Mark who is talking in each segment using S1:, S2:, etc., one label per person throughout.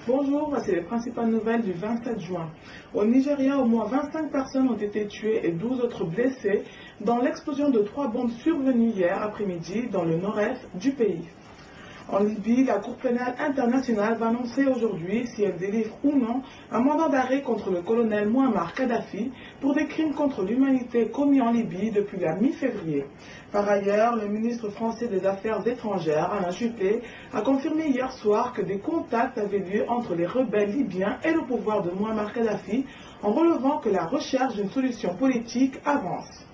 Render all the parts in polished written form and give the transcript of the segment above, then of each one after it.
S1: Bonjour, voici les principales nouvelles du 27 juin. Au Nigeria, au moins 25 personnes ont été tuées et 12 autres blessées dans l'explosion de 3 bombes survenues hier après-midi dans le nord-est du pays. En Libye, la Cour pénale internationale va annoncer aujourd'hui si elle délivre ou non un mandat d'arrêt contre le colonel Mouammar Kadhafi pour des crimes contre l'humanité commis en Libye depuis la mi-février. Par ailleurs, le ministre français des Affaires étrangères, Alain Juppé, a confirmé hier soir que des contacts avaient lieu entre les rebelles libyens et le pouvoir de Mouammar Kadhafi, en relevant que la recherche d'une solution politique avance.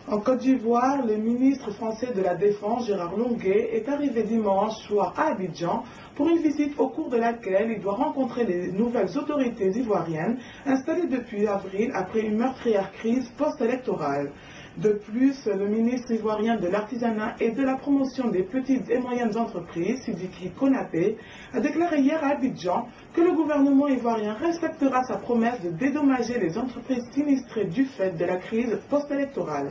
S1: En Côte d'Ivoire, le ministre français de la Défense, Gérard Longuet, est arrivé dimanche soir à Abidjan pour une visite au cours de laquelle il doit rencontrer les nouvelles autorités ivoiriennes installées depuis avril après une meurtrière crise post-électorale. De plus, le ministre ivoirien de l'Artisanat et de la promotion des petites et moyennes entreprises, Sidiki Konaté, a déclaré hier à Abidjan que le gouvernement ivoirien respectera sa promesse de dédommager les entreprises sinistrées du fait de la crise post-électorale.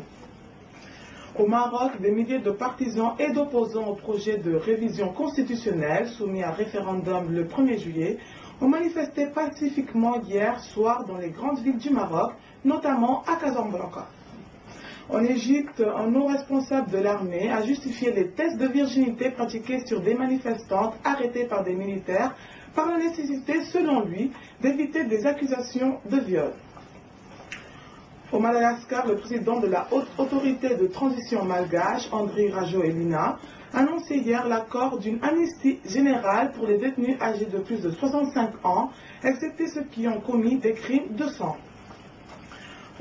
S1: Au Maroc, des milliers de partisans et d'opposants au projet de révision constitutionnelle soumis à référendum le 1er juillet ont manifesté pacifiquement hier soir dans les grandes villes du Maroc, notamment à Casablanca. En Égypte, un haut responsable de l'armée a justifié les tests de virginité pratiqués sur des manifestantes arrêtées par des militaires par la nécessité, selon lui, d'éviter des accusations de viol. Au Madagascar, le président de la Haute Autorité de Transition malgache, Andry Rajoelina, a annoncé hier l'accord d'une amnistie générale pour les détenus âgés de plus de 65 ans, excepté ceux qui ont commis des crimes de sang.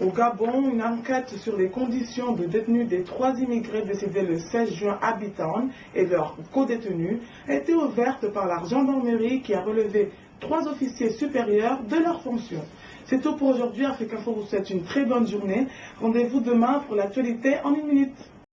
S1: Au Gabon, une enquête sur les conditions de détenus des 3 immigrés décédés le 16 juin à Bitan et leurs co-détenus a été ouverte par la gendarmerie qui a relevé 3 officiers supérieurs de leurs fonctions. C'est tout pour aujourd'hui. Afrique Info vous souhaite une très bonne journée. Rendez-vous demain pour l'actualité en 1 minute.